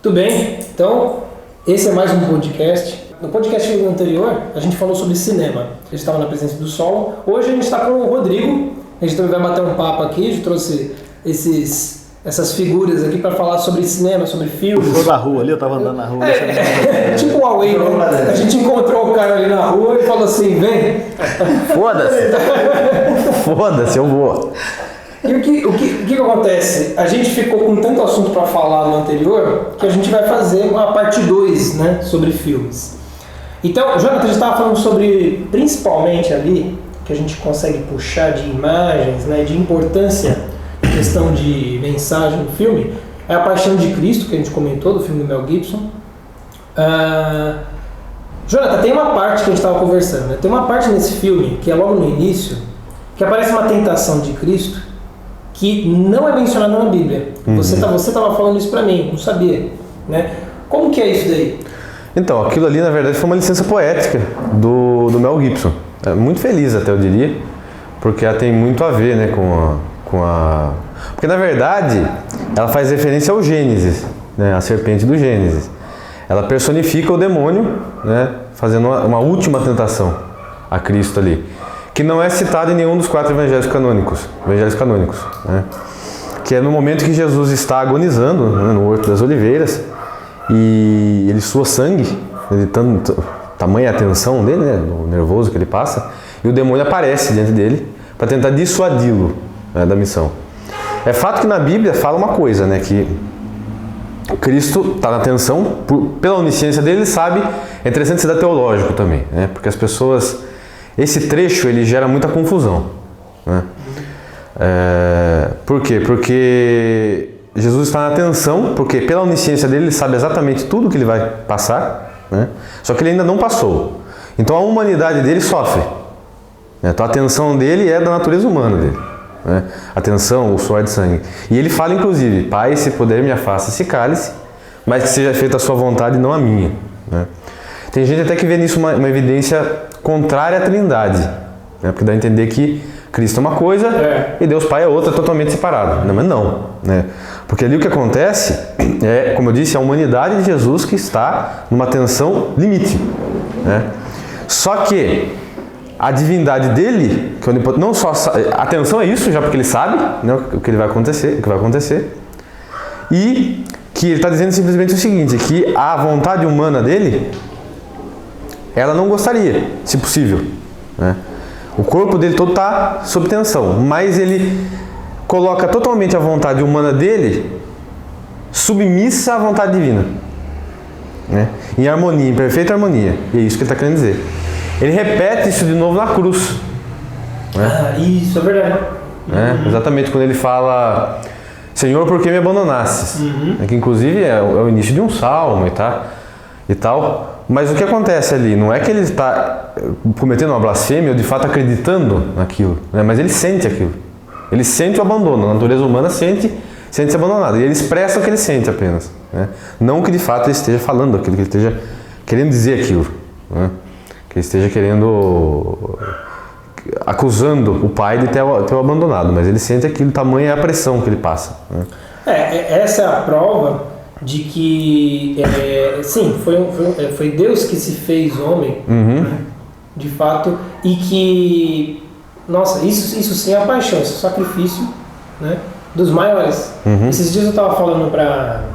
Tudo bem? Então, esse é mais um podcast. No podcast anterior, a gente falou sobre cinema. A gente estava na presença do Sol. Hoje a gente está com o Rodrigo. A gente também vai bater um papo aqui. A gente trouxe essas figuras aqui para falar sobre cinema, sobre filmes. Puxou da rua ali, eu tava andando na rua. Tipo o Huawei, né? A gente encontrou o cara ali na rua e falou assim, vem. Foda-se, eu vou. E o que acontece? A gente ficou com tanto assunto para falar no anterior que a gente vai fazer uma parte 2, né, sobre filmes. Então, Jonathan, a gente estava falando sobre, principalmente ali, que a gente consegue puxar de imagens, né, de importância em questão de mensagem no filme, é a Paixão de Cristo, que a gente comentou, do filme do Mel Gibson. Jonathan, tem uma parte que a gente estava conversando, né? Tem uma parte nesse filme, que é logo no início, que aparece uma tentação de Cristo, que não é mencionada na Bíblia. Uhum. Você estava falando isso para mim, não sabia, né? Como que é isso daí? Então, aquilo ali na verdade foi uma licença poética do Mel Gibson. É muito feliz até, eu diria, porque ela tem muito a ver, né, com a... Porque na verdade ela faz referência ao Gênesis, né, a serpente do Gênesis. Ela personifica o demônio, né, fazendo uma última tentação a Cristo ali, que não é citado em nenhum dos 4 evangelhos canônicos, né? Que é no momento que Jesus está agonizando, né, no Horto das Oliveiras, e ele sua sangue, tamanha a tensão dele, né, o nervoso que ele passa, e o demônio aparece diante dele para tentar dissuadi-lo, né, da missão. É fato que na Bíblia fala uma coisa, né, que Cristo está na tensão, pela onisciência dele, ele sabe. É interessante ser teológico também, né, porque as pessoas... Esse trecho ele gera muita confusão, né? Por quê? Porque Jesus está na tensão, porque pela onisciência dele ele sabe exatamente tudo que ele vai passar, né? Só que ele ainda não passou. Então a humanidade dele sofre, né? Então a tensão dele é da natureza humana dele, né? A tensão, o suor de sangue. E ele fala inclusive, Pai, se puder me afasta esse cálice, mas que seja feita a sua vontade e não a minha, né? Tem gente até que vê nisso uma evidência contrária à Trindade, né? Porque dá a entender que Cristo é uma coisa e Deus Pai é outra, totalmente separado. Não, mas não, né? Porque ali o que acontece é, como eu disse, a humanidade de Jesus que está numa tensão limite, né? Só que a divindade dele, que não só a tensão é isso, já porque ele sabe, né, o que vai acontecer, e que ele está dizendo simplesmente o seguinte, que a vontade humana dele, ela não gostaria, se possível, né? O corpo dele todo está sob tensão, mas ele coloca totalmente a vontade humana dele submissa à vontade divina, né? Em harmonia, em perfeita harmonia. E é isso que ele está querendo dizer. Ele repete isso de novo na cruz, né? Isso é verdade. Exatamente, quando ele fala, Senhor, por que me abandonastes? Que inclusive é o início de um salmo e tal. Mas o que acontece ali? Não é que ele está cometendo uma blasfêmia ou de fato acreditando naquilo, né? Mas ele sente aquilo. Ele sente o abandono. A natureza humana sente-se abandonado. E ele expressa o que ele sente apenas, né? Não que de fato ele esteja falando aquilo, que ele esteja querendo dizer aquilo, né? Que ele esteja acusando o pai de ter o abandonado. Mas ele sente aquilo, tamanha é a pressão que ele passa, né? Essa é a prova de que, sim, foi Deus que se fez homem, né, de fato, e que, nossa, isso sim é a paixão, esse é o sacrifício, né, dos maiores. Esses dias eu estava falando para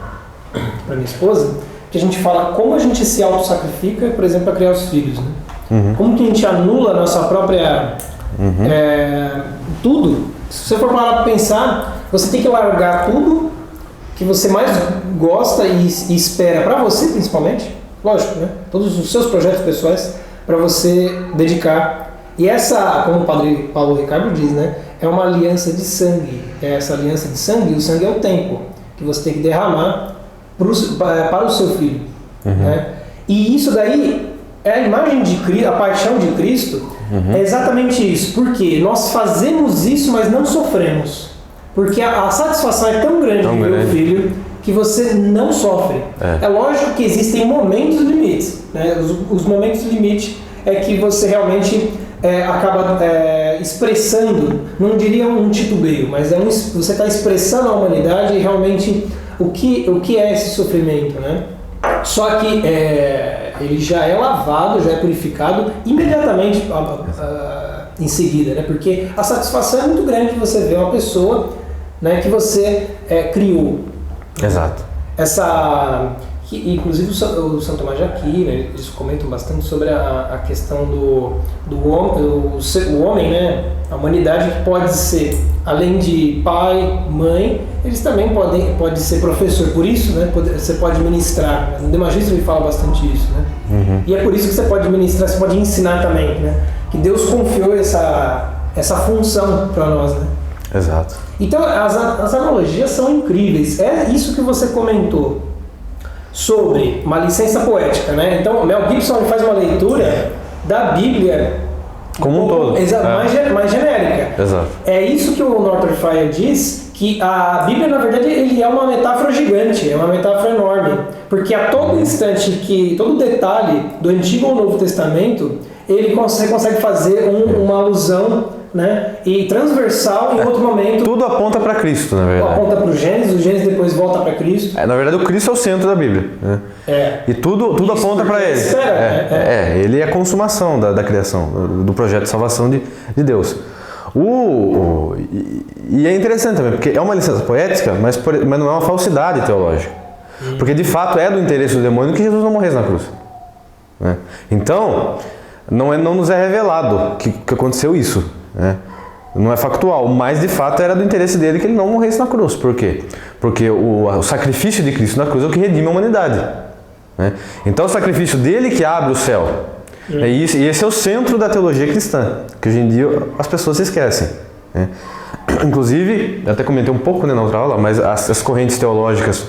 minha esposa, que a gente fala como a gente se auto-sacrifica, por exemplo, para criar os filhos, né? Como que a gente anula a nossa própria... tudo. Se você for parar para pensar, você tem que largar tudo que você mais gosta e espera para você, principalmente, lógico, né? Todos os seus projetos pessoais para você dedicar. E essa, como o padre Paulo Ricardo diz, né? É uma aliança de sangue. Essa aliança de sangue, o sangue é o tempo que você tem que derramar para o seu filho, né? E isso daí é a imagem de Cristo, a paixão de Cristo. É exatamente isso. Porque nós fazemos isso, mas não sofremos. Porque a satisfação é tão grande de ver o filho que você não sofre. É lógico que existem momentos limites, né? Os momentos limite é que você realmente acaba expressando, não diria um titubeio, mas você está expressando a humanidade e realmente o que é esse sofrimento, né? Só que ele já é lavado, já é purificado imediatamente em seguida, né? Porque a satisfação é muito grande de você ver uma pessoa, né, que você criou. Exato. Inclusive o Santo Tomás de Aquino, eles comentam bastante sobre a questão do homem, né? A humanidade que pode ser, além de pai, mãe, eles também podem ser professor. Por isso, né? Você pode ministrar. No Demagistro ele fala bastante isso, né? Uhum. E é por isso que você pode ministrar, você pode ensinar também, né? Que Deus confiou essa função para nós, né? Exato. Então as analogias são incríveis. É isso que você comentou sobre uma licença poética, né? Então Mel Gibson faz uma leitura da Bíblia como um todo, mais genérica. Exato. É isso que o Norton Fryer diz, que a Bíblia, na verdade, ele é uma metáfora gigante, é uma metáfora enorme, porque a todo instante, todo detalhe do Antigo ou Novo Testamento, ele consegue fazer uma alusão, né, e transversal em outro momento. Tudo aponta para Cristo, na verdade. Aponta para o Gênesis depois volta para Cristo. Na verdade, o Cristo é o centro da Bíblia. Né? E tudo aponta para Ele. Ele é a consumação da criação, do projeto de salvação de Deus. E é interessante também, porque é uma licença poética, mas não é uma falsidade teológica. Porque, de fato, é do interesse do demônio que Jesus não morresse na cruz. Né? Então, não nos é revelado que aconteceu isso. Né? Não é factual, mas de fato era do interesse dele que ele não morresse na cruz. Por quê? Porque o sacrifício de Cristo na cruz é o que redime a humanidade. Né? Então, o sacrifício dele que abre o céu. E esse é o centro da teologia cristã, que hoje em dia as pessoas se esquecem. Né? Inclusive, eu até comentei um pouco, né, na outra aula, mas as correntes teológicas,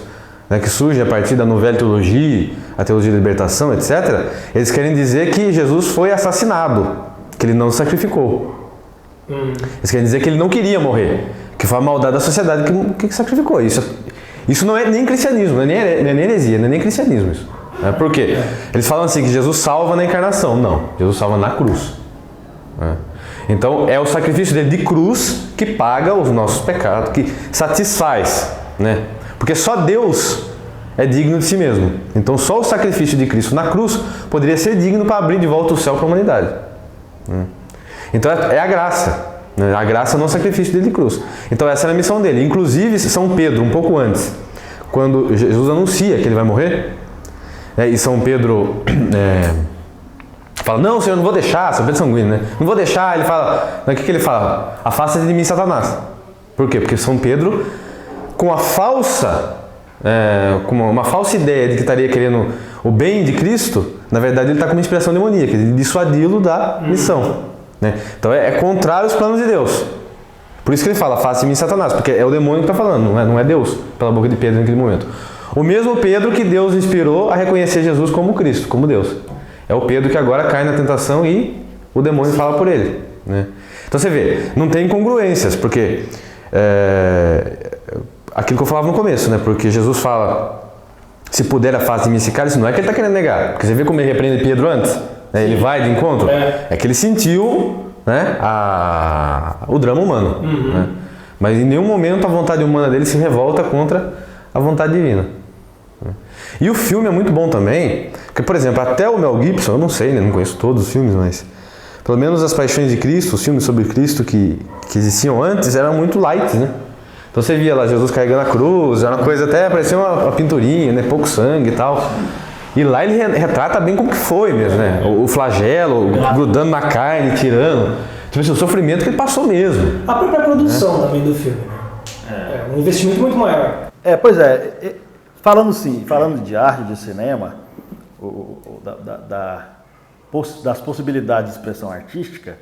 né, que surgem a partir da Nouvelle Teologia, a teologia da libertação, etc., eles querem dizer que Jesus foi assassinado, que ele não se sacrificou. Eles querem dizer que ele não queria morrer, que foi a maldade da sociedade que sacrificou. Isso não é nem cristianismo, não é nem heresia, não é nem cristianismo isso. Por quê? Eles falam assim que Jesus salva na encarnação. Não, Jesus salva na cruz. Então é o sacrifício dele de cruz que paga os nossos pecados, que satisfaz, né? Porque só Deus é digno de si mesmo. Então só o sacrifício de Cristo na cruz poderia ser digno para abrir de volta o céu para a humanidade. Então é a graça. A graça não é o sacrifício dele de cruz. Então essa é a missão dele. Inclusive São Pedro, um pouco antes, quando Jesus anuncia que ele vai morrer, e São Pedro fala, não, Senhor, não vou deixar, São Pedro sanguíneo, né? Não vou deixar, ele fala, o que ele fala? Afasta-te de mim, Satanás. Por quê? Porque São Pedro, com uma falsa ideia de que estaria querendo o bem de Cristo, na verdade ele está com uma inspiração demoníaca, de dissuadi-lo da missão. Né? Então é contrário aos planos de Deus. Por isso que ele fala, afasta-te de mim, Satanás, porque é o demônio que está falando, não é Deus, pela boca de Pedro naquele momento. O mesmo Pedro que Deus inspirou a reconhecer Jesus como Cristo, como Deus. É o Pedro que agora cai na tentação e o demônio fala por ele. Né? Então você vê, não tem incongruências, porque aquilo que eu falava no começo, né? Porque Jesus fala, se puder afaste de mim esse cálice, não é que ele está querendo negar, porque você vê como ele repreende Pedro antes, né? Ele vai de encontro, é que ele sentiu, né, o drama humano. Né? Mas em nenhum momento a vontade humana dele se revolta contra a vontade divina. E o filme é muito bom também, porque, por exemplo, até o Mel Gibson, eu não sei, né, não conheço todos os filmes, mas pelo menos as Paixões de Cristo, os filmes sobre Cristo que existiam antes, eram muito light, né? Então você via lá Jesus carregando a cruz, era uma coisa até, parecia uma pinturinha, né, pouco sangue e tal. E lá ele retrata bem como que foi mesmo, né? O flagelo, grudando na carne, tirando. Tipo assim, o sofrimento que ele passou mesmo. A própria produção também do filme, né? Um investimento muito maior. Pois é. Falando de arte, de cinema, das possibilidades de expressão artística,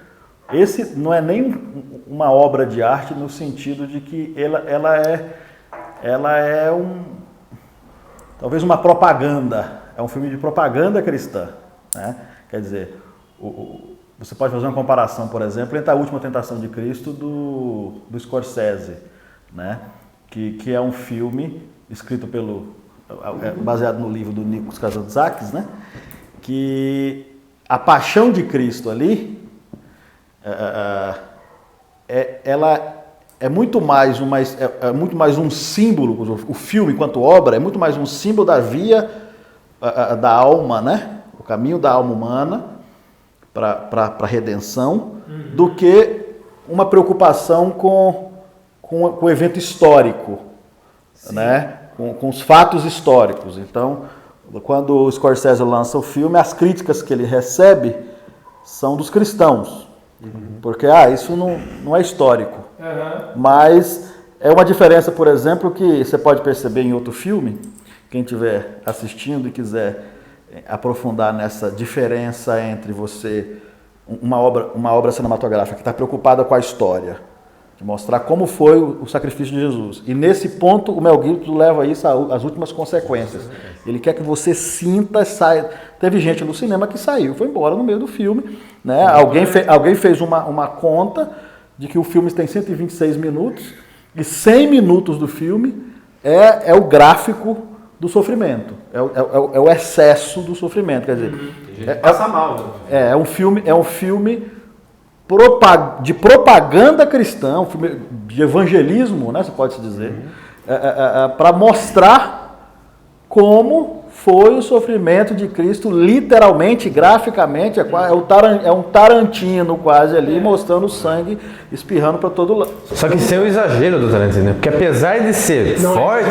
esse não é nem uma obra de arte no sentido de que ela é talvez uma propaganda, é um filme de propaganda cristã, né? Quer dizer, você pode fazer uma comparação, por exemplo, entre A Última Tentação de Cristo do Scorsese, né? Que é um filme escrito baseado no livro do Nikos Kazantzakis, né? Que a paixão de Cristo ali, ela é muito mais um símbolo, o filme enquanto obra é muito mais um símbolo da via da alma, né? O caminho da alma humana para a redenção, do que uma preocupação com o evento histórico, né? Com os fatos históricos. Então, quando o Scorsese lança o filme, as críticas que ele recebe são dos cristãos, porque isso não é histórico. Mas é uma diferença, por exemplo, que você pode perceber em outro filme, quem estiver assistindo e quiser aprofundar nessa diferença entre uma obra cinematográfica que está preocupada com a história, de mostrar como foi o sacrifício de Jesus. E nesse ponto o Mel Gibson leva isso às últimas consequências. Ele quer que você sinta, saia. Teve gente no cinema que saiu, foi embora no meio do filme, né? Alguém fez uma conta de que o filme tem 126 minutos e 100 minutos do filme é o gráfico do sofrimento, é o excesso do sofrimento, quer dizer, passa mal. É um filme de propaganda cristã, um filme de evangelismo, né, você pode se dizer, para mostrar como foi o sofrimento de Cristo, literalmente, graficamente, é um Tarantino quase ali, mostrando o sangue espirrando para todo lado. Só que sem o exagero do Tarantino, né? Porque apesar de ser forte,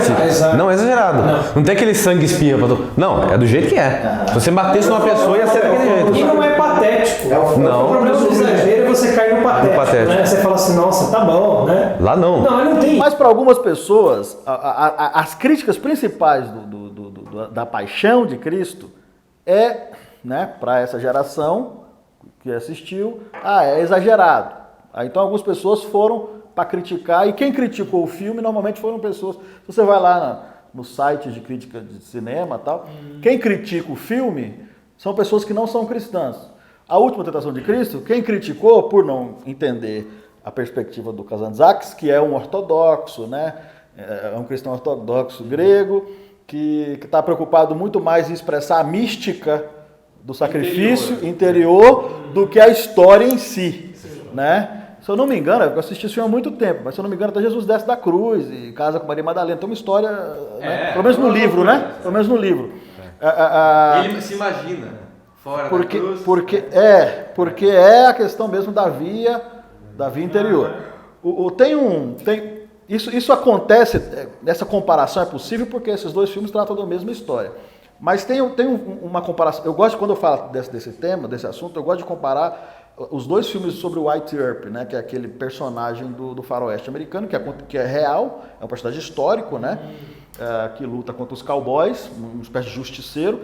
não é exagerado. Não tem aquele sangue espirra para todo. Não, é do jeito que é. Se você batesse numa pessoa, ia ser daquele jeito. E não é patético. Não. O problema do exagero é você cair no patético. Né? Você fala assim, nossa, tá bom, né? Lá não. Não tem. Mas para algumas pessoas, as críticas principais da paixão de Cristo né, para essa geração que assistiu, é exagerado. Então algumas pessoas foram para criticar, e quem criticou o filme normalmente foram pessoas, se você vai lá no site de crítica de cinema e tal, quem critica o filme são pessoas que não são cristãs. A Última Tentação de Cristo, quem criticou por não entender a perspectiva do Kazantzakis, que é um ortodoxo, né, é um cristão ortodoxo grego, que está preocupado muito mais em expressar a mística do sacrifício interior do que a história em si, né? Se eu não me engano, eu assisti esse filme há muito tempo, mas se eu não me engano, até Jesus desce da cruz e casa com Maria Madalena. Tem uma história, né? Pelo menos no livro, né? Pelo menos no livro. Ele se imagina fora da cruz. Porque é a questão mesmo da via interior. Isso acontece, essa comparação é possível porque esses dois filmes tratam da mesma história. Mas tem uma comparação, eu gosto, quando eu falo desse tema, desse assunto, eu gosto de comparar os dois filmes sobre o Wyatt Earp, né, que é aquele personagem do faroeste americano, que é real, é um personagem histórico, né, que luta contra os cowboys, uma espécie de justiceiro.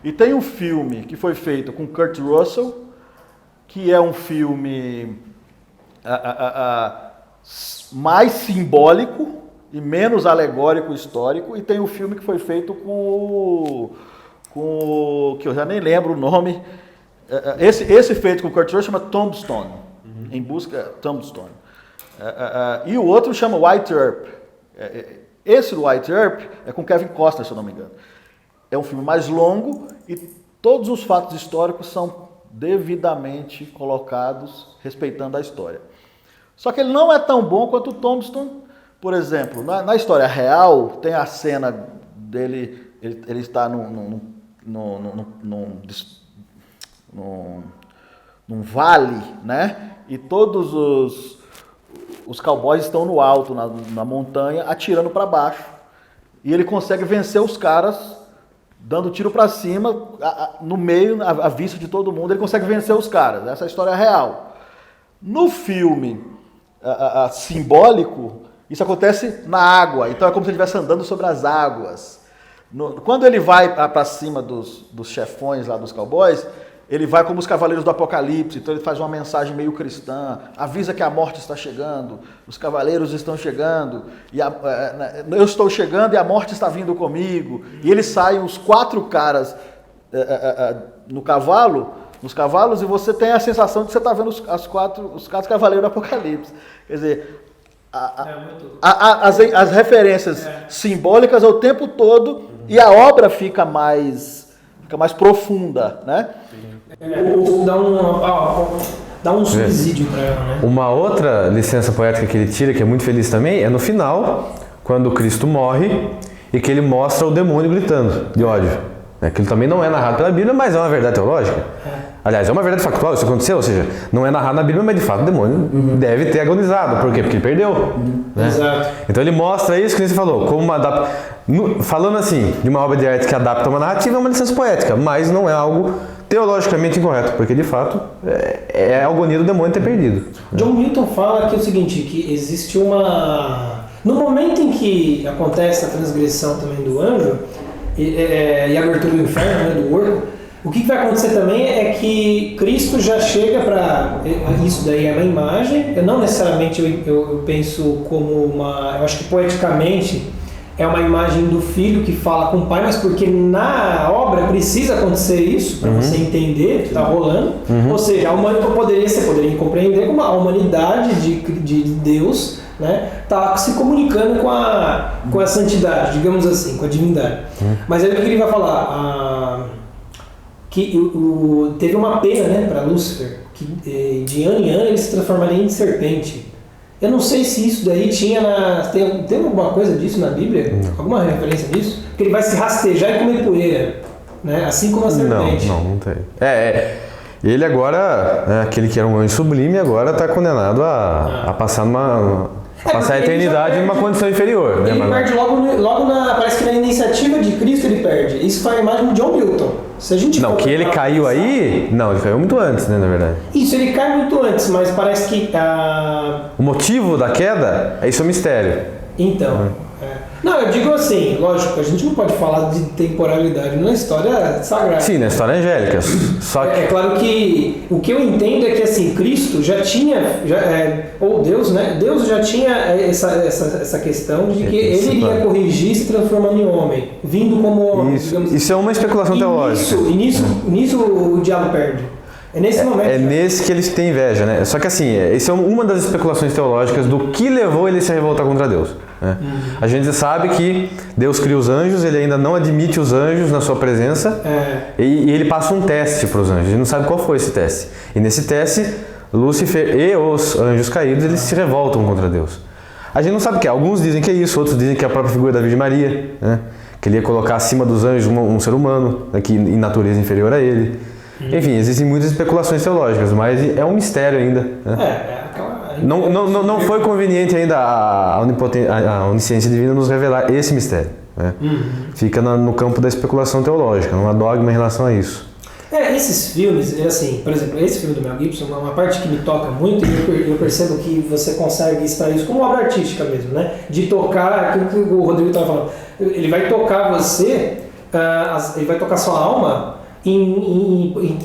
E tem um filme que foi feito com Kurt Russell, que é um filme mais simbólico e menos alegórico histórico, e tem um filme que foi feito com que eu já nem lembro o nome. Esse feito com o Kurt Russell chama Tombstone, Tombstone. E o outro chama Wyatt Earp. Esse do Wyatt Earp é com Kevin Costner, se eu não me engano. É um filme mais longo e todos os fatos históricos são devidamente colocados, respeitando a história. Só que ele não é tão bom quanto o Tombstone. Por exemplo, na história real, tem a cena dele, ele está num vale, né? E todos os cowboys estão no alto, na montanha, atirando para baixo. E ele consegue vencer os caras, dando tiro para cima, no meio, à vista de todo mundo, ele consegue vencer os caras. Essa é a história real. No filme simbólico, isso acontece na água, então é como se ele estivesse andando sobre as águas. Quando ele vai para cima dos chefões lá dos cowboys, ele vai como os cavaleiros do Apocalipse, então ele faz uma mensagem meio cristã, avisa que a morte está chegando, os cavaleiros estão chegando, eu estou chegando e a morte está vindo comigo. E eles saem, os 4 caras nos cavalos, e você tem a sensação de que você está vendo os quatro cavaleiros do Apocalipse. Quer dizer, as referências simbólicas o tempo todo, e a obra fica mais profunda, né? dá um subsídio para ela, né? Uma outra licença poética que ele tira, que é muito feliz também, é no final, quando Cristo morre e que ele mostra o demônio gritando de ódio. Aquilo também não é narrado pela Bíblia, mas é uma verdade teológica. Aliás, é uma verdade factual, isso aconteceu, ou seja, não é narrado na Bíblia, mas de fato o demônio deve ter agonizado. Por quê? Porque ele perdeu. Né? Exato. Então ele mostra isso que você falou, como uma falando assim, de uma obra de arte que adapta uma narrativa, é uma licença poética, mas não é algo teologicamente incorreto, porque de fato é a agonia do demônio ter perdido. John Milton fala que é o seguinte, que existe uma... No momento em que acontece a transgressão também do anjo e a abertura do inferno, né, do orco, o que vai acontecer também é que Cristo já chega para... Isso daí é uma imagem, não necessariamente eu penso como uma... Eu acho que poeticamente é uma imagem do filho que fala com o pai, mas porque na obra precisa acontecer isso, para você entender o que está rolando. Ou seja, você poderia compreender como a humanidade de Deus, né, está se comunicando com a santidade, digamos assim, com a divindade. Mas aí o que ele vai falar? Que teve uma pena, né, para Lúcifer, que de ano em ano ele se transformaria em serpente. Eu não sei se isso daí tem alguma coisa disso na Bíblia? Alguma referência disso? Porque ele vai se rastejar e comer poeira, né? Assim como a serpente. Não tem. Ele agora, aquele que era um anjo sublime, agora está condenado a passar passar a eternidade em uma condição inferior. Ele perde logo parece que na iniciativa de Cristo ele perde. Isso foi a imagem de John Milton. Se a gente ele caiu aí... Não, ele caiu muito antes, né, na verdade. Isso, ele cai muito antes, mas parece que... O motivo da queda, isso é um mistério. Então... Não, eu digo assim, lógico, a gente não pode falar de temporalidade na história sagrada. Sim, na história angélica. Só que... É claro que o que eu entendo é que assim, Cristo já tinha, ou Deus, né? Deus já tinha essa questão de que ele iria corrigir se transformando em homem, vindo como homem. Isso é uma especulação teológica. Nisso o diabo perde. É nesse momento. É nesse que eles têm inveja, né? Só que assim, isso é uma das especulações teológicas do que levou ele a se revoltar contra Deus. Né? A gente sabe que Deus cria os anjos, ele ainda não admite os anjos na sua presença e ele passa um teste para os anjos. A gente não sabe qual foi esse teste. E nesse teste, Lúcifer e os anjos caídos, eles se revoltam contra Deus. A gente não sabe o que é. Alguns dizem que é isso, outros dizem que é a própria figura da Virgem Maria, né? Que ele ia colocar acima dos anjos um ser humano, né? Que em natureza inferior a ele. Enfim, existem muitas especulações teológicas, mas é um mistério ainda. Né? Não foi conveniente ainda a onisciência divina nos revelar esse mistério. Né? Fica no campo da especulação teológica, não há dogma em relação a isso. Esses filmes, assim, por exemplo, esse filme do Mel Gibson, uma parte que me toca muito e eu percebo que você consegue extrair isso como obra artística mesmo, né? De tocar, aquilo que o Rodrigo estava falando, ele vai tocar você, ele vai tocar sua alma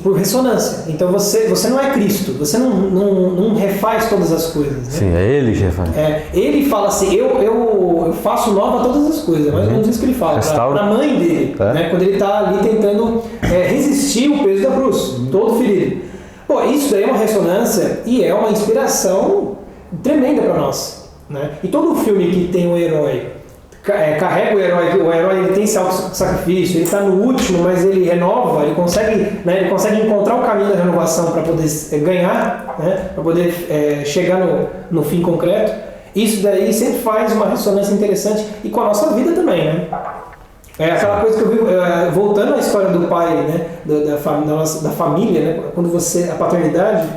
por ressonância. Então você não é Cristo, você não refaz todas as coisas. Né? Sim, é ele que refaz. Ele fala assim, eu faço nova todas as coisas, mais ou menos isso que ele fala, para a mãe dele, né? Quando ele está ali tentando resistir o peso da cruz, todo ferido. Pô, isso daí é uma ressonância e é uma inspiração tremenda para nós. Né? E todo filme que tem um herói carrega o herói ele tem esse auto-sacrifício, ele está no último, mas ele renova, ele consegue encontrar o caminho da renovação para poder ganhar, né? Para poder chegar no fim concreto. Isso daí sempre faz uma ressonância interessante e com a nossa vida também, né? É aquela coisa que eu vi, voltando à história do pai, né? da família, né? Quando a paternidade,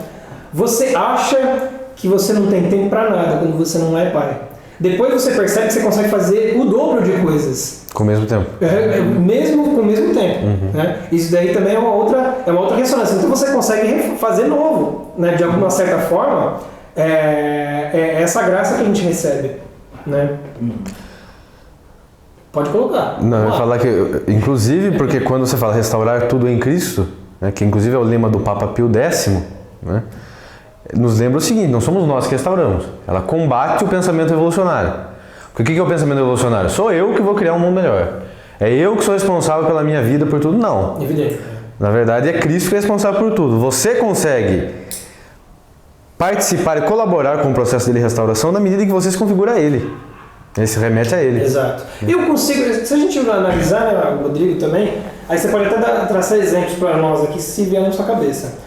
você acha que você não tem tempo para nada quando você não é pai. Depois você percebe que você consegue fazer o dobro de coisas. Com o mesmo tempo. Mesmo com o mesmo tempo. Né? Isso daí também é uma outra ressonância. Então você consegue fazer novo, né? De alguma certa forma, essa graça que a gente recebe. Né? Pode colocar. Não, eu ia falar que, inclusive, porque quando você fala restaurar tudo em Cristo, né, que inclusive é o lema do Papa Pio X, né? Nos lembra o seguinte, não somos nós que restauramos. Ela combate o pensamento evolucionário. O que é o pensamento evolucionário? Sou eu que vou criar um mundo melhor. É eu que sou responsável pela minha vida, por tudo? Não. Evidente. Na verdade, é Cristo que é responsável por tudo. Você consegue participar e colaborar com o processo de restauração na medida que você se configura a Ele. Ele se remete a Ele. Exato. Eu consigo, se a gente analisar, né, o Rodrigo também, aí você pode até traçar exemplos para nós aqui, se vier na sua cabeça.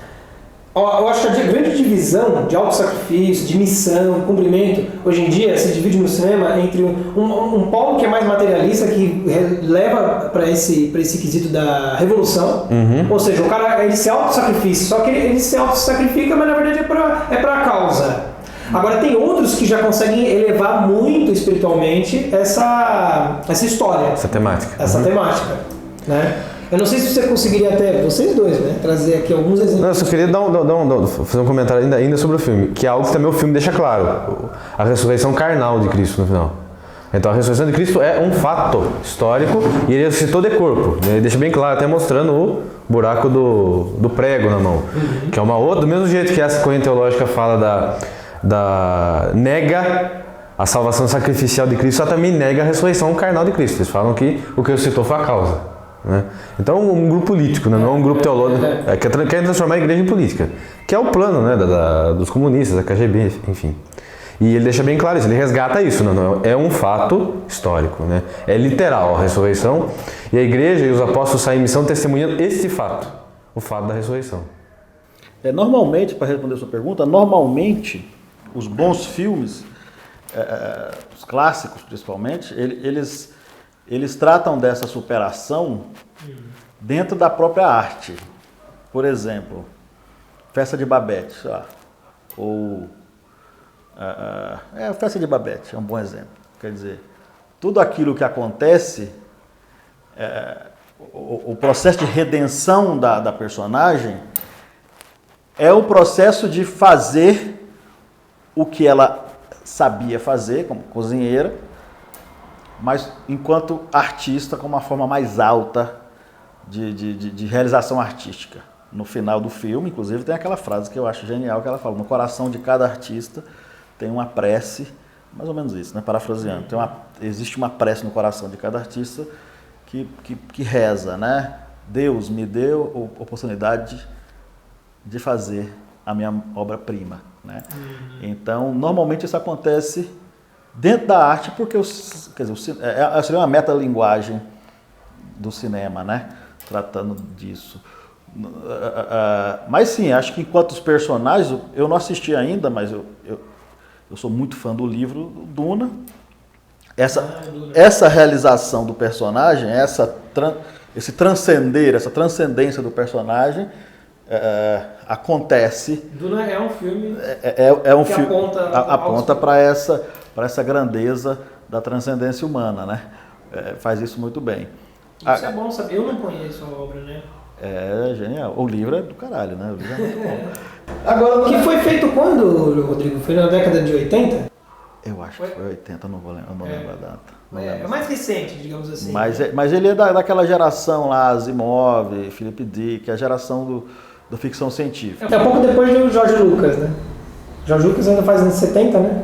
Eu acho que a grande divisão de autossacrifício, de missão, cumprimento, hoje em dia se divide no cinema entre um polo que é mais materialista, que leva para esse quesito da revolução, ou seja, o cara ele se autossacrifica, só que ele se autossacrifica, mas na verdade é para a causa. Agora tem outros que já conseguem elevar muito espiritualmente essa história. Essa temática. Essa temática, né? Eu não sei se você conseguiria até, vocês dois, né, trazer aqui alguns exemplos. Não, eu só queria fazer um comentário ainda sobre o filme, que é algo que também o filme deixa claro. A ressurreição carnal de Cristo no final. Então a ressurreição de Cristo é um fato histórico e ele ressuscitou de corpo. Ele deixa bem claro, até mostrando o buraco do prego na mão. Que é uma outra, do mesmo jeito que essa corrente teológica fala nega a salvação sacrificial de Cristo, ela também nega a ressurreição carnal de Cristo. Eles falam que o que ressuscitou foi a causa. Né? Então um grupo político, né? Não é um grupo teológico, quer transformar a igreja em política, que é o plano, né, dos comunistas, da KGB, enfim. E ele deixa bem claro isso, ele resgata isso, não, é um fato histórico, né? É literal a ressurreição, e a igreja e os apóstolos saem em missão testemunhando este fato, o fato da ressurreição. Normalmente, para responder a sua pergunta, normalmente os bons filmes, os clássicos principalmente, eles tratam dessa superação dentro da própria arte. Por exemplo, Festa de Babette, ou Festa de Babette é um bom exemplo. Quer dizer, tudo aquilo que acontece, o processo de redenção da personagem é o processo de fazer o que ela sabia fazer como cozinheira, mas enquanto artista com uma forma mais alta de realização artística. No final do filme, inclusive, tem aquela frase que eu acho genial, que ela fala: no coração de cada artista tem uma prece, mais ou menos isso, né? Parafraseando, existe uma prece no coração de cada artista que reza, né? Deus me deu a oportunidade de fazer a minha obra-prima, né? Então, normalmente isso acontece dentro da arte, porque seria uma metalinguagem do cinema, né? Tratando disso. Mas sim, acho que enquanto os personagens, eu não assisti ainda, mas eu sou muito fã do livro Duna. Essa realização do personagem, esse transcender, essa transcendência do personagem acontece. Duna é um filme que aponta para essa grandeza da transcendência humana, né? Faz isso muito bem. Isso é bom saber. Eu não conheço a obra, né? É genial. O livro é do caralho, né? O livro é muito bom. Agora, que foi feito quando, Rodrigo? Foi na década de 80? Eu acho que foi 80, não lembro a data. É mais recente, digamos assim. Mas ele é daquela geração lá, Asimov, Philip Dick, a geração do ficção científica. É um pouco depois do George Lucas, né? George Lucas ainda faz anos 70, né?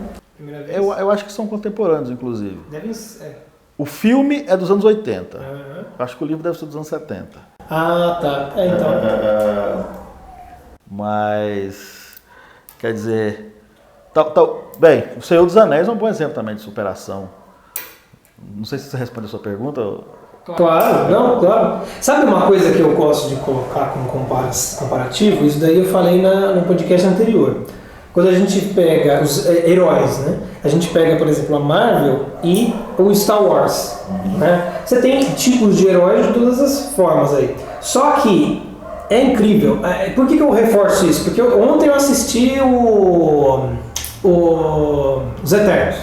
Eu acho que são contemporâneos, inclusive. Devem ser. O filme é dos anos 80. Eu acho que o livro deve ser dos anos 70. Ah, tá. Então. Mas, quer dizer... Bem, O Senhor dos Anéis é um bom exemplo também de superação. Não sei se você respondeu a sua pergunta. Claro. Sabe uma coisa que eu gosto de colocar como comparativo? Isso daí eu falei no podcast anterior. Quando a gente pega os heróis, né? A gente pega, por exemplo, a Marvel e o Star Wars, né? Você tem tipos de heróis de todas as formas aí. Só que é incrível. Por que eu reforço isso? Porque ontem eu assisti os Eternos,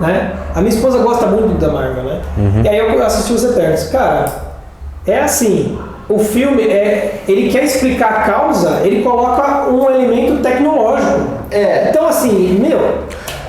né? A minha esposa gosta muito da Marvel, né? E aí eu assisti os Eternos. Cara, é assim... O filme, ele quer explicar a causa, ele coloca um elemento tecnológico. Então, assim,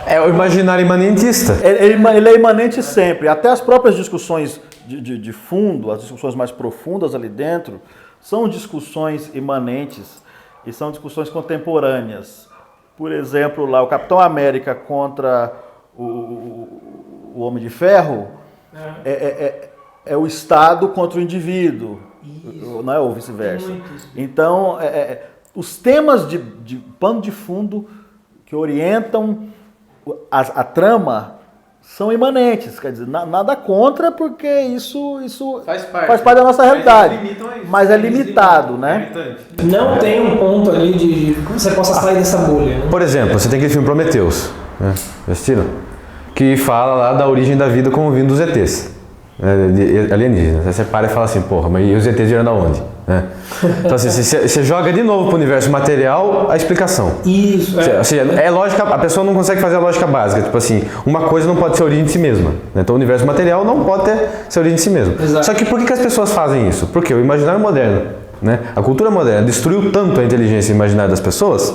é o imaginário imanentista. Ele é imanente sempre. Até as próprias discussões de fundo, as discussões mais profundas ali dentro, são discussões imanentes e são discussões contemporâneas. Por exemplo, lá o Capitão América contra o Homem de Ferro é o Estado contra o indivíduo. Isso. Não é ou vice-versa. Então, os temas de pano de fundo que orientam a trama são imanentes, quer dizer, nada contra, porque isso Faz parte da nossa realidade, mas é limitado, né? Não tem um ponto ali de como você possa sair dessa bolha. Né? Por exemplo, você tem aquele filme Prometheus, né? Já assistiram? Que fala lá da origem da vida como vindo dos ETs, né? De alienígenas. Aí você para e fala assim, porra, mas e os ETs vieram da onde? Né? Então assim, você joga de novo para o universo material a explicação. Isso, Ou seja, é lógica, a pessoa não consegue fazer a lógica básica, tipo assim, uma coisa não pode ser a origem de si mesma. Né? Então o universo material não pode ser a origem de si mesmo. Exato. Só que por que as pessoas fazem isso? Porque o imaginário moderno, né? A cultura moderna destruiu tanto a inteligência imaginária das pessoas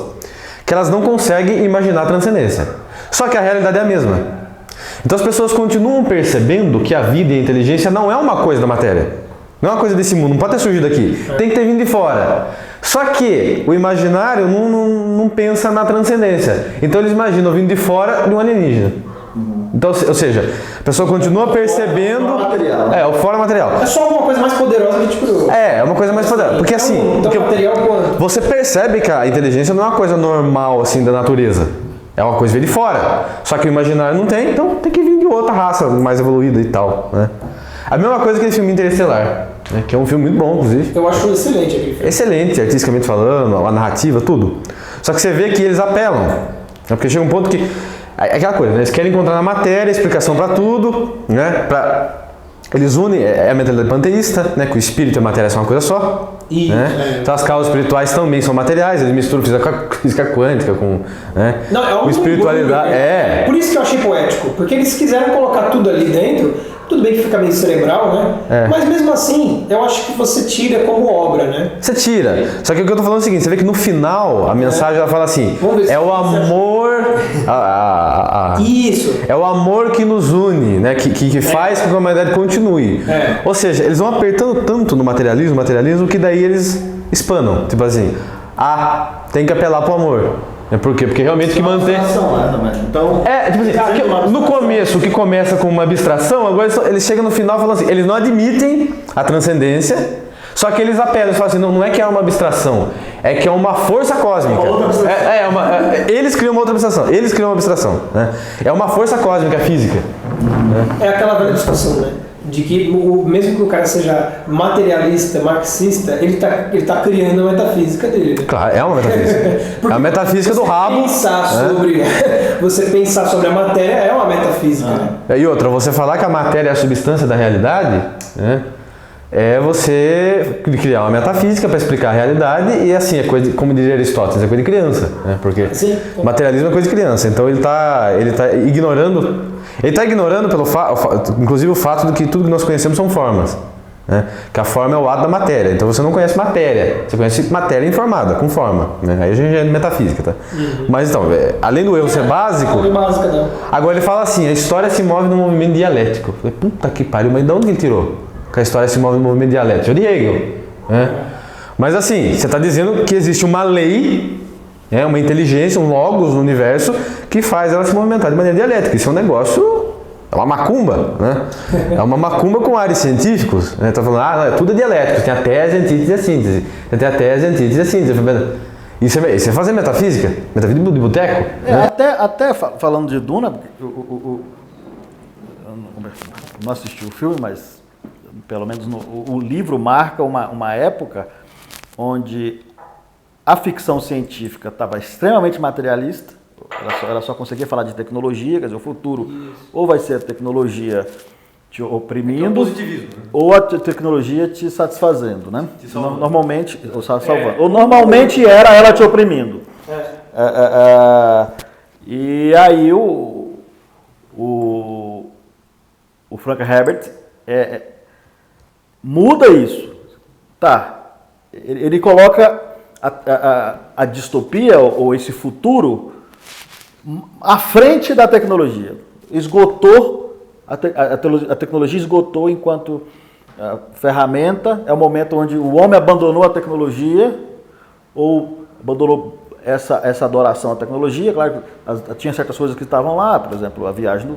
que elas não conseguem imaginar a transcendência. Só que a realidade é a mesma. Então as pessoas continuam percebendo que a vida e a inteligência não é uma coisa da matéria. Não é uma coisa desse mundo, não pode ter surgido aqui. Tem que ter vindo de fora. Só que o imaginário não pensa na transcendência. Então eles imaginam vindo de fora de um alienígena. Então, ou seja, a pessoa continua percebendo... o fora material. É só alguma coisa mais poderosa que te criou. É uma coisa mais poderosa. Porque assim... Então material quanto? Você percebe que a inteligência não é uma coisa normal assim da natureza. É uma coisa que vem de fora. Só que o imaginário não tem, então tem que vir de outra raça mais evoluída e tal, né? A mesma coisa que aquele filme Interestelar, né? Que é um filme muito bom, inclusive. Eu acho excelente aquele filme. Excelente, artisticamente falando, a narrativa, tudo. Só que você vê que eles apelam. Né? Porque chega um ponto que... É aquela coisa, né? Eles querem encontrar na matéria explicação para tudo, né? Eles unem, é a mentalidade panteísta, né? Que o espírito e a matéria são uma coisa só. Isso, né? Então as causas espirituais também são materiais, eles misturam física quântica com, né? Não, com espiritualidade. Por isso que eu achei poético, porque eles quiseram colocar tudo ali dentro. Tudo bem que fica meio cerebral, né? Mas mesmo assim, eu acho que você tira como obra, né? Você tira. Só que o que eu tô falando é o seguinte, você vê que no final a mensagem ela fala assim, é o amor... Isso. É o amor que nos une, né? Que faz com que a humanidade continue. Ou seja, eles vão apertando tanto no materialismo, que daí eles espanam. Tipo assim, tem que apelar pro amor. Por quê? Porque realmente que mantém... Então, tipo assim, no começo, o que começa com uma abstração, agora eles chegam no final falando assim, eles não admitem a transcendência, só que eles apelam, eles falam assim, não é que é uma abstração, é que é uma força cósmica. Eles criam uma outra abstração, né? É uma força cósmica física. Né? É aquela velha discussão, né? De que mesmo que o cara seja materialista, marxista, ele tá criando a metafísica dele. Né? Claro, é uma metafísica. É a metafísica do rabo. Você pensar sobre a matéria é uma metafísica. Né? E outra, você falar que a matéria é a substância da realidade, né? É você criar uma metafísica para explicar a realidade e assim, é coisa como diria Aristóteles, é coisa de criança, né? Porque materialismo é coisa de criança, então ele tá ignorando inclusive o fato de que tudo que nós conhecemos são formas, né? Que a forma é o ato da matéria, então você não conhece matéria, você conhece matéria informada, com forma, né? Aí a gente é metafísica, tá? Mas então, além do erro ser básico, agora ele fala assim, a história se move num movimento dialético. Eu falei, puta que pariu, mas de onde ele tirou? Que a história se move no movimento dialético, de Hegel, né? Mas assim, você está dizendo que existe uma lei, né, uma inteligência, um logos no universo que faz ela se movimentar de maneira dialética. Isso é um negócio, é uma macumba, né? É uma macumba com áreas científicos, né? Tá falando, tudo é dialético, tem a tese, a antítese e a síntese. Tem a tese, a antítese e a síntese. Isso é fazer metafísica? Metafísica de boteco? Até falando de Duna, eu não assisti o filme, mas pelo menos o livro marca uma época onde a ficção científica estava extremamente materialista, ela só conseguia falar de tecnologia, quer dizer, o futuro ou vai ser a tecnologia te oprimindo, ou a tecnologia te satisfazendo, né? Normalmente, ou salvando. Ou normalmente era ela te oprimindo. E aí o Frank Herbert muda isso. Ele coloca a distopia ou esse futuro à frente da tecnologia. Esgotou, a tecnologia esgotou enquanto ferramenta, é o momento onde o homem abandonou a tecnologia ou abandonou essa adoração à tecnologia. Claro que tinha certas coisas que estavam lá, por exemplo, a viagem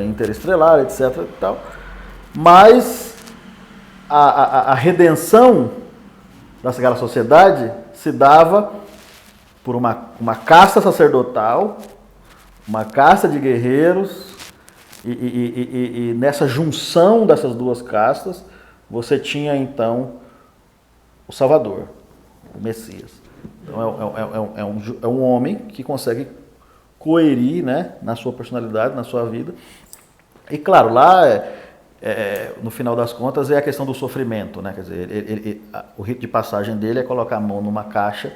interestelar, etc. E tal. Mas a redenção daquela sociedade se dava por uma casta sacerdotal, uma casta de guerreiros E nessa junção dessas duas castas, você tinha então o Salvador, o Messias. Então é um homem que consegue coerir, né, na sua personalidade, na sua vida. E claro, lá, no final das contas, é a questão do sofrimento, né? Quer dizer, o rito de passagem dele é colocar a mão numa caixa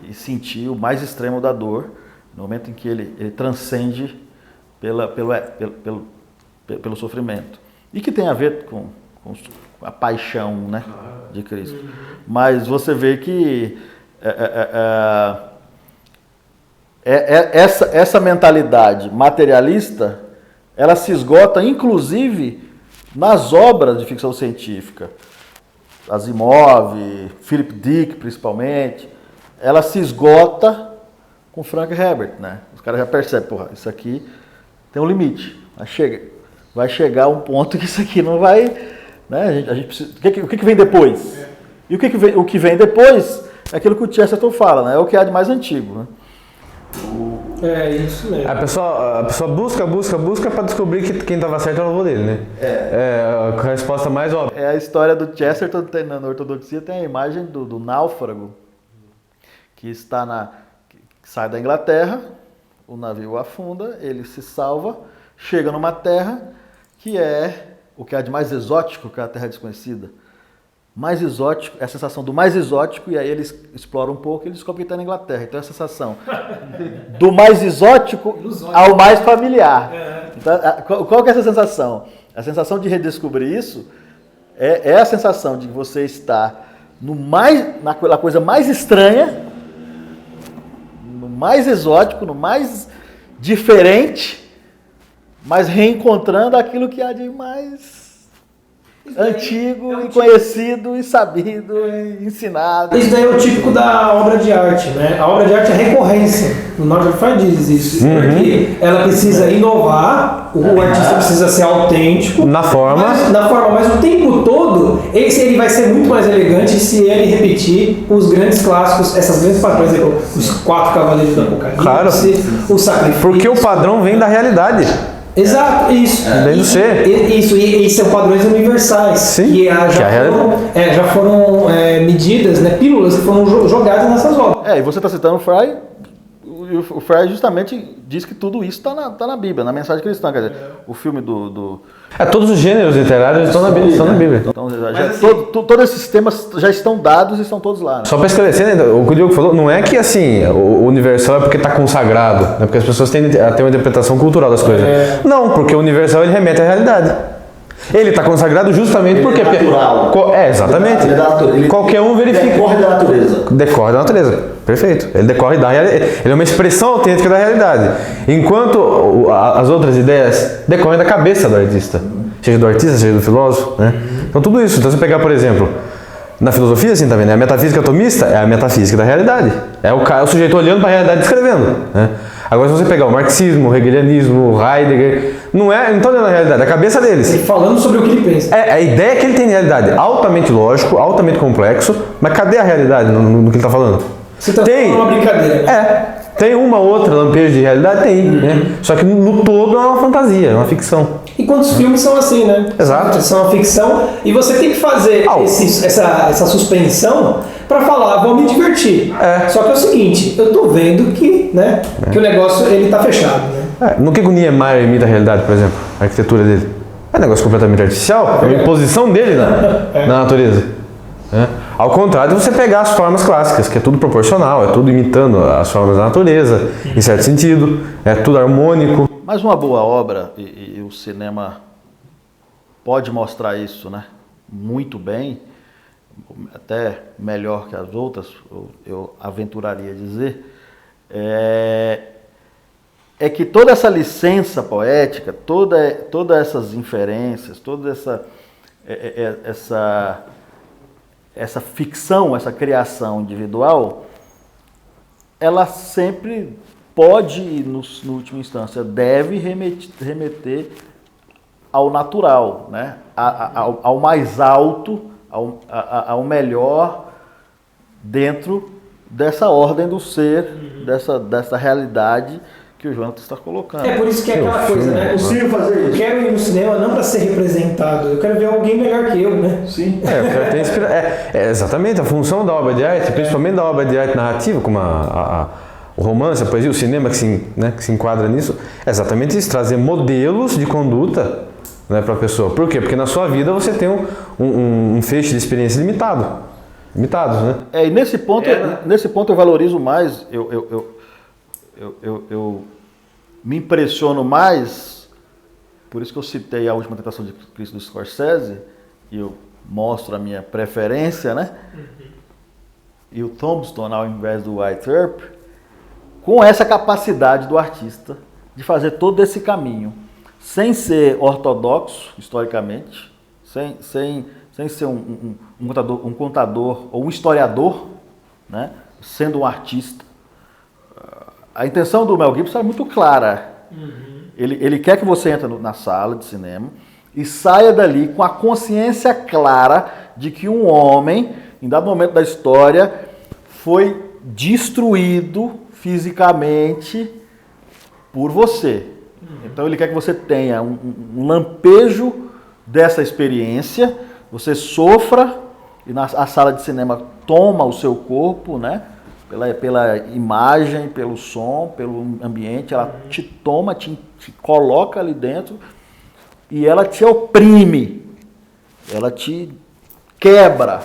e sentir o mais extremo da dor, no momento em que ele transcende pelo sofrimento. E que tem a ver com a paixão, né, de Cristo. Mas você vê que essa mentalidade materialista, ela se esgota inclusive nas obras de ficção científica. Asimov, Philip Dick principalmente, ela se esgota com Frank Herbert, né? Os caras já percebem, porra, isso aqui tem um limite. Vai chegar um ponto que isso aqui não vai, né? A gente precisa, o que vem depois? E o que vem depois é aquilo que o Chesterton fala, né? É o que há de mais antigo, né? É isso mesmo. A pessoa busca para descobrir que quem estava certo era o avô dele, né? A resposta mais óbvia. É a história do Chesterton, na ortodoxia tem a imagem do náufrago que que sai da Inglaterra, o navio afunda, ele se salva, chega numa terra que é o que há de mais exótico, que é a terra desconhecida. Mais exótico, é a sensação do mais exótico, e aí eles exploram um pouco e eles descobrem que está na Inglaterra. Então é a sensação do mais exótico ao mais familiar. Então, qual que é essa sensação? A sensação de redescobrir isso é a sensação de que você está na coisa mais estranha, no mais exótico, no mais diferente, mas reencontrando aquilo que há de mais antigo e conhecido e sabido e ensinado. Isso daí é o típico da obra de arte, né? A obra de arte é recorrência. O Northrop Frye diz isso. Porque ela precisa inovar, o artista precisa ser autêntico. Na forma. Mas o tempo todo, ele vai ser muito mais elegante se ele repetir os grandes clássicos, essas grandes padrões, os 4 Cavaleiros do Apocalipse, Claro. o Sacrifício. Porque o padrão vem da realidade. Exato, isso. Vem do ser. Isso, e são padrões universais. Sim, que já foram medidas, né, pílulas que foram jogadas nessas obras. E você está citando o Frye. O Frye justamente diz que tudo isso está na Bíblia, na mensagem cristã. Quer dizer, o filme Todos os gêneros literários estão na Bíblia. Então, todos esses temas já estão dados e estão todos lá. Né? Só para esclarecer, né, o que o Diogo falou, não é que assim, o universal é porque está consagrado, né, porque as pessoas têm uma interpretação cultural das coisas. Não, porque o universal ele remete à realidade. Ele está consagrado justamente porque... É natural. Exatamente. Qualquer um verifica. Decorre da natureza. Decorre da natureza. Perfeito. Ele decorre da realidade. Ele é uma expressão autêntica da realidade. Enquanto as outras ideias decorrem da cabeça do artista. Seja do artista, seja do filósofo. Né? Então tudo isso. Então você pegar, por exemplo, na filosofia assim também, né? A metafísica atomista é a metafísica da realidade. É o sujeito olhando para a realidade e escrevendo. Né? Agora, se você pegar o marxismo, o hegelianismo, o Heidegger, não estão olhando a realidade, é a cabeça deles. Ele falando sobre o que ele pensa. A ideia que ele tem de realidade, altamente lógico, altamente complexo, mas cadê a realidade no que ele está falando? Você está falando uma brincadeira, né? Tem uma outra lampejo de realidade? Tem, né? Só que no todo é uma fantasia, é uma ficção. E quantos filmes são assim, né? Exato. São uma ficção e você tem que fazer essa suspensão para falar, vou me divertir. Só que é o seguinte, eu tô vendo que, né, que o negócio ele tá fechado, né? No que o Niemeyer imita a realidade, por exemplo, a arquitetura dele? É um negócio completamente artificial, é uma imposição dele na natureza. Ao contrário de você pegar as formas clássicas, que é tudo proporcional, é tudo imitando as formas da natureza, em certo sentido, é tudo harmônico. Mas uma boa obra, e o cinema pode mostrar isso, né, muito bem, até melhor que as outras, eu aventuraria dizer, é que toda essa licença poética, todas essas inferências, toda essa ficção, essa criação individual, ela sempre pode, no última instância, deve remeter ao natural, né? ao mais alto, ao melhor dentro dessa ordem do ser, dessa realidade que o Jonathan está colocando. É por isso que é aquela coisa, né? É possível fazer Eu isso. quero ir no cinema não para ser representado, eu quero ver alguém melhor que eu, né? Sim. Eu quero ter exatamente a função da obra de arte, principalmente da obra de arte narrativa, como o romance, a poesia, o cinema que se enquadra nisso, é exatamente isso, trazer modelos de conduta, né, para a pessoa. Por quê? Porque na sua vida você tem um feixe de experiência limitados, né? E nesse ponto eu valorizo mais, eu me impressiono mais, por isso que eu citei A Última Tentação de Cristo do Scorsese, e eu mostro a minha preferência, né? E o Tombstone ao invés do White Earp, com essa capacidade do artista de fazer todo esse caminho, sem ser ortodoxo, historicamente, sem ser um contador ou um historiador, né? Sendo um artista. A intenção do Mel Gibson é muito clara. Ele quer que você entre na sala de cinema e saia dali com a consciência clara de que um homem, em dado momento da história, foi destruído fisicamente por você. Então ele quer que você tenha um lampejo dessa experiência, você sofra e a sala de cinema toma o seu corpo, né? Pela imagem, pelo som, pelo ambiente, ela te toma, te coloca ali dentro e ela te oprime, ela te quebra.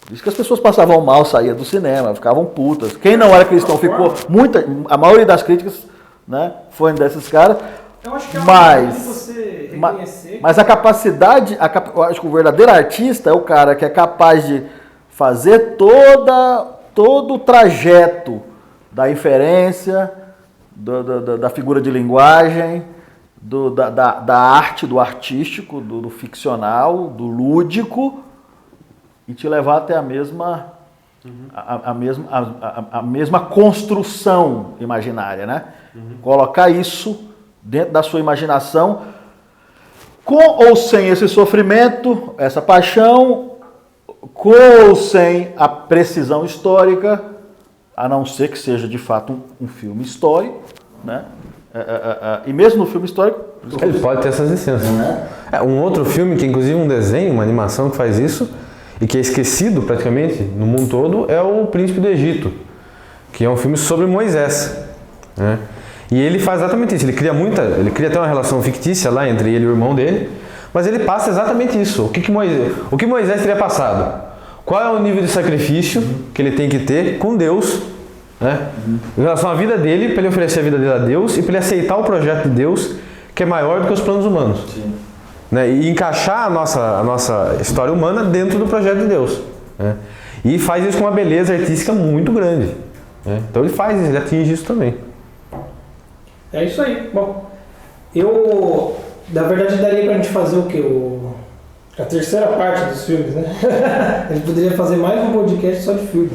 Por isso que as pessoas passavam mal, saíam do cinema, ficavam putas. Quem não era cristão ficou... A maioria das críticas, né, foi desses caras. Eu acho que é uma de você reconhecer. Mas a capacidade... Eu acho que o verdadeiro artista é o cara que é capaz de fazer todo o trajeto da inferência, da figura de linguagem, da arte, do artístico, do ficcional, do lúdico, e te levar até a mesma construção imaginária, né? Colocar isso dentro da sua imaginação, com ou sem esse sofrimento, essa paixão, com ou sem a precisão histórica, a não ser que seja de fato um filme histórico, né? E mesmo no filme histórico... Ele pode ter essas licenças. Um outro filme, que inclusive um desenho, uma animação que faz isso, e que é esquecido praticamente no mundo todo, é o Príncipe do Egito, que é um filme sobre Moisés, né? E ele faz exatamente isso, ele cria até uma relação fictícia lá entre ele e o irmão dele, mas ele passa exatamente isso. O que Moisés teria passado? Qual é o nível de sacrifício que ele tem que ter com Deus, né? Em relação à vida dele, para ele oferecer a vida dele a Deus e para ele aceitar o projeto de Deus, que é maior do que os planos humanos. Né? E encaixar a nossa história humana dentro do projeto de Deus. Né? E faz isso com uma beleza artística muito grande. Né? Então ele atinge isso também. É isso aí. Bom, na verdade, daria pra gente fazer o quê? A terceira parte dos filmes, né? A gente poderia fazer mais um podcast só de filme.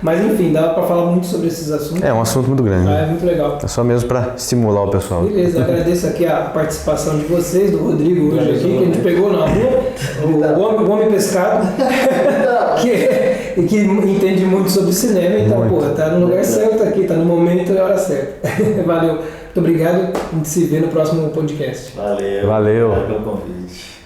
Mas enfim, dá pra falar muito sobre esses assuntos. É um assunto muito grande. É muito legal. É só mesmo para estimular o pessoal. Beleza, agradeço aqui a participação de vocês, do Rodrigo hoje aqui, que a gente pegou na rua, o homem pescado, que entende muito sobre cinema, então, pô, tá no lugar certo aqui, tá no momento e hora certa. Valeu, muito obrigado, a gente se vê no próximo podcast. Valeu. Valeu. Obrigado pelo convite.